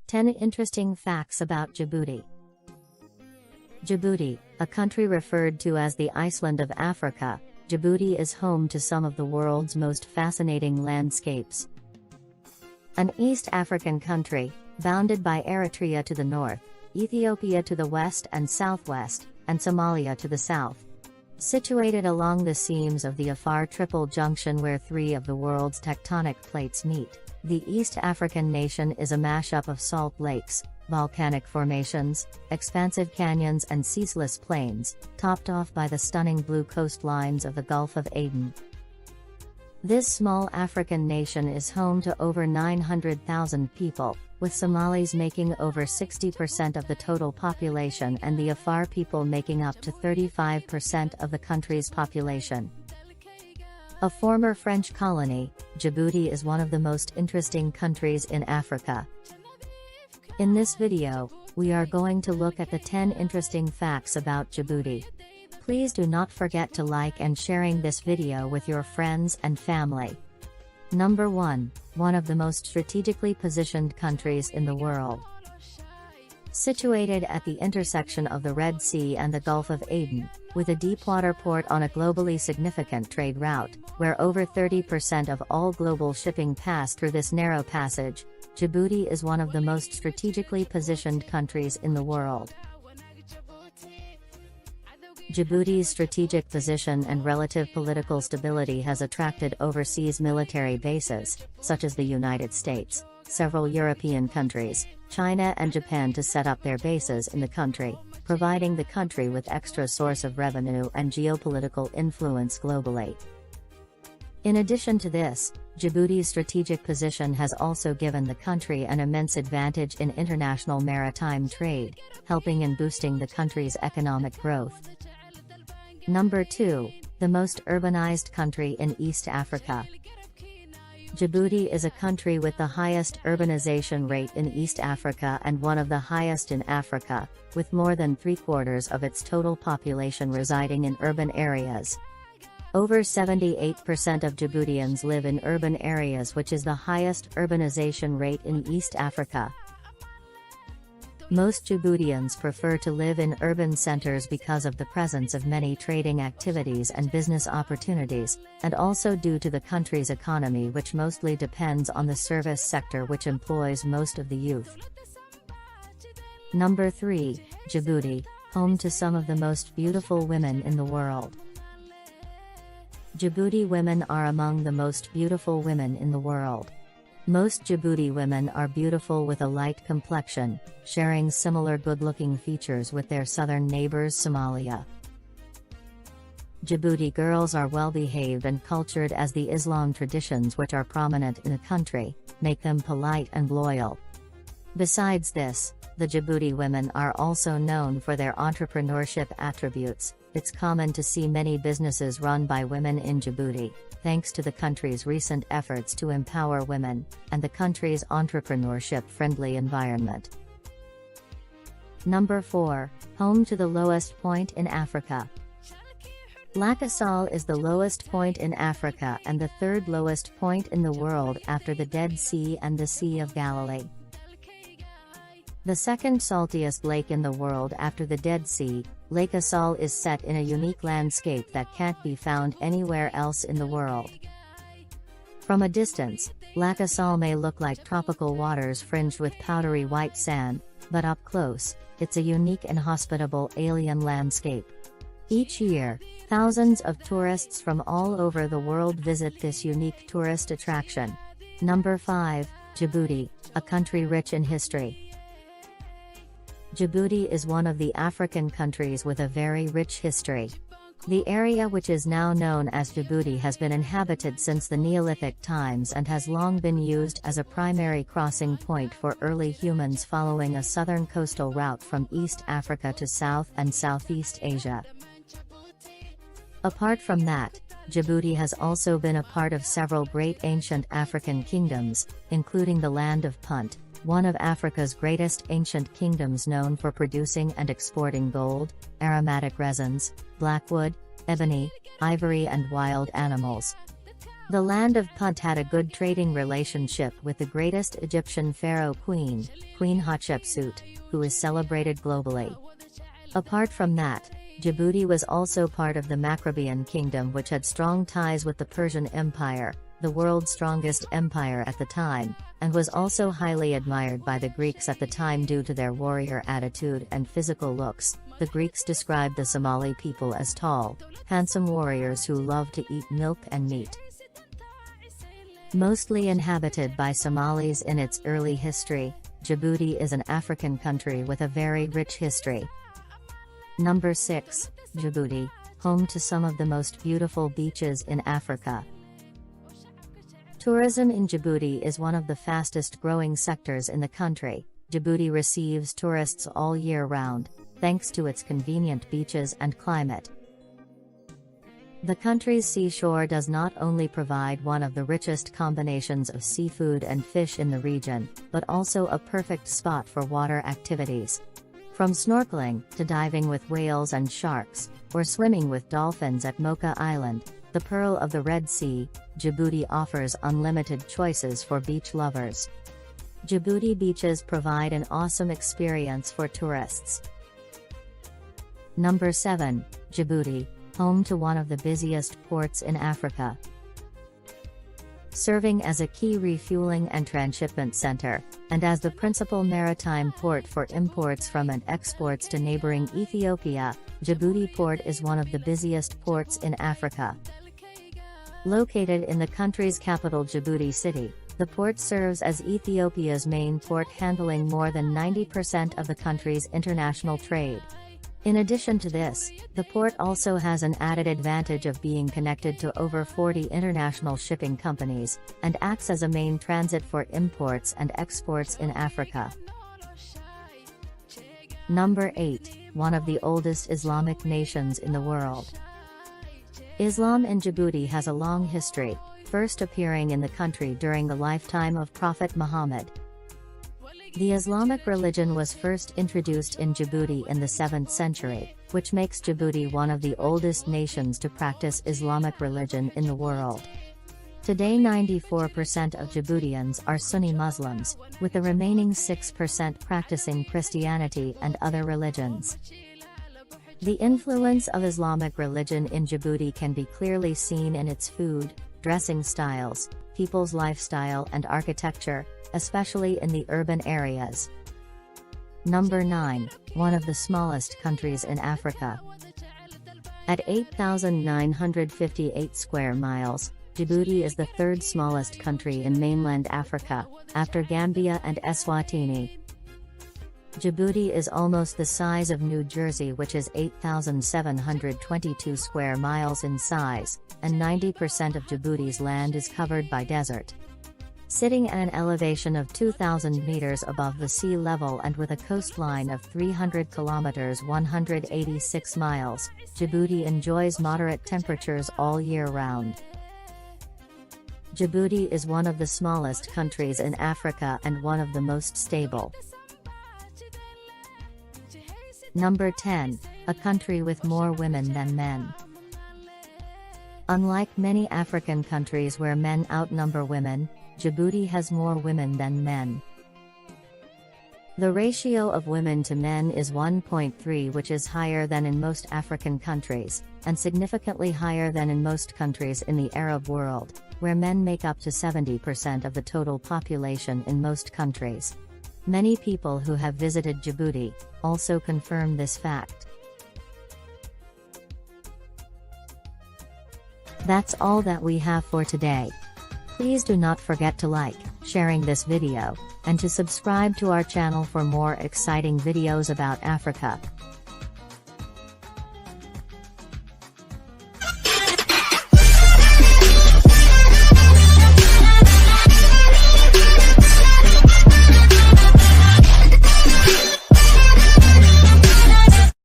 10 Interesting Facts About Djibouti. Djibouti, a country referred to as the Iceland of Africa, Djibouti is home to some of the world's most fascinating landscapes. An East African country, bounded by Eritrea to the north, Ethiopia to the west and southwest, and Somalia to the south. Situated along the seams of the Afar Triple Junction where three of the world's tectonic plates meet, the East African nation is a mashup of salt lakes, volcanic formations, expansive canyons and ceaseless plains, topped off by the stunning blue coastlines of the Gulf of Aden. This small African nation is home to over 900,000 people, with Somalis making over 60% of the total population and the Afar people making up to 35% of the country's population. A former French colony, Djibouti is one of the most interesting countries in Africa. In this video, we are going to look at the 10 interesting facts about Djibouti. Please do not forget to like and sharing this video with your friends and family. Number 1, one of the most strategically positioned countries in the world. Situated at the intersection of the Red Sea and the Gulf of Aden, with a deepwater port on a globally significant trade route, where over 30% of all global shipping pass through this narrow passage, Djibouti is one of the most strategically positioned countries in the world. Djibouti's strategic position and relative political stability has attracted overseas military bases, such as the United States, several European countries, China and Japan to set up their bases in the country, providing the country with extra source of revenue and geopolitical influence globally. In addition to this, Djibouti's strategic position has also given the country an immense advantage in international maritime trade, helping in boosting the country's economic growth. Number 2, the most urbanized country in East Africa. Djibouti is a country with the highest urbanization rate in East Africa and one of the highest in Africa, with more than 3/4 of its total population residing in urban areas. Over 78% of Djiboutians live in urban areas, which is the highest urbanization rate in East Africa. Most Djiboutians prefer to live in urban centers because of the presence of many trading activities and business opportunities, and also due to the country's economy, which mostly depends on the service sector, which employs most of the youth. Number 3, Djibouti, home to some of the most beautiful women in the world. Djibouti women are among the most beautiful women in the world. Most Djibouti women are beautiful with a light complexion, sharing similar good-looking features with their southern neighbors Somalia. Djibouti girls are well-behaved and cultured, as the Islam traditions which are prominent in the country make them polite and loyal. Besides this, the Djibouti women are also known for their entrepreneurship attributes. It's common to see many businesses run by women in Djibouti, thanks to the country's recent efforts to empower women, and the country's entrepreneurship-friendly environment. Number 4, home to the lowest point in Africa. Lac Sal is the lowest point in Africa and the third lowest point in the world after the Dead Sea and the Sea of Galilee. The second saltiest lake in the world after the Dead Sea, Lac Sal is set in a unique landscape that can't be found anywhere else in the world. From a distance, Lac Sal may look like tropical waters fringed with powdery white sand, but up close, it's a unique and hospitable alien landscape. Each year, thousands of tourists from all over the world visit this unique tourist attraction. Number 5, Djibouti, a country rich in history. Djibouti is one of the African countries with a very rich history. The area, which is now known as Djibouti, has been inhabited since the Neolithic times and has long been used as a primary crossing point for early humans following a southern coastal route from East Africa to South and Southeast Asia. Apart from that, Djibouti has also been a part of several great ancient African kingdoms, including the land of Punt, one of Africa's greatest ancient kingdoms, known for producing and exporting gold, aromatic resins, blackwood, ebony, ivory and wild animals. The land of Punt had a good trading relationship with the greatest Egyptian pharaoh Queen Hatshepsut, who is celebrated globally. Apart from that, Djibouti was also part of the Maccabean kingdom, which had strong ties with the Persian Empire, the world's strongest empire at the time, and was also highly admired by the Greeks at the time due to their warrior attitude and physical looks. The Greeks described the Somali people as tall, handsome warriors who loved to eat milk and meat. Mostly inhabited by Somalis in its early history, Djibouti is an African country with a very rich history. Number 6, Djibouti, home to some of the most beautiful beaches in Africa. Tourism in Djibouti is one of the fastest growing sectors in the country. Djibouti receives tourists all year round, thanks to its convenient beaches and climate. The country's seashore does not only provide one of the richest combinations of seafood and fish in the region, but also a perfect spot for water activities. From snorkeling, to diving with whales and sharks, or swimming with dolphins at Mocha Island, the Pearl of the Red Sea, Djibouti offers unlimited choices for beach lovers. Djibouti beaches provide an awesome experience for tourists. Number 7, Djibouti, home to one of the busiest ports in Africa. Serving as a key refueling and transshipment center, and as the principal maritime port for imports from and exports to neighboring Ethiopia, Djibouti Port is one of the busiest ports in Africa. Located in the country's capital Djibouti City, the port serves as Ethiopia's main port, handling more than 90% of the country's international trade. In addition to this, the port also has an added advantage of being connected to over 40 international shipping companies, and acts as a main transit for imports and exports in Africa. Number 8, one of the oldest Islamic nations in the world. Islam in Djibouti has a long history, first appearing in the country during the lifetime of Prophet Muhammad. The Islamic religion was first introduced in Djibouti in the 7th century, which makes Djibouti one of the oldest nations to practice Islamic religion in the world. Today 94% of Djiboutians are Sunni Muslims, with the remaining 6% practicing Christianity and other religions. The influence of Islamic religion in Djibouti can be clearly seen in its food, dressing styles, people's lifestyle and architecture, especially in the urban areas. Number 9, one of the smallest countries in Africa. At 8,958 square miles, Djibouti is the third smallest country in mainland Africa, after Gambia and Eswatini. Djibouti is almost the size of New Jersey, which is 8,722 square miles in size, and 90% of Djibouti's land is covered by desert. Sitting at an elevation of 2,000 meters above the sea level and with a coastline of 300 kilometers (186 miles), Djibouti enjoys moderate temperatures all year round. Djibouti is one of the smallest countries in Africa and one of the most stable. Number 10, a country with more women than men. Unlike many African countries where men outnumber women, Djibouti has more women than men. The ratio of women to men is 1.3, which is higher than in most African countries, and significantly higher than in most countries in the Arab world, where men make up to 70% of the total population in most countries. Many people who have visited Djibouti also confirm this fact. That's all that we have for today. Please do not forget to like, sharing this video, and to subscribe to our channel for more exciting videos about Africa.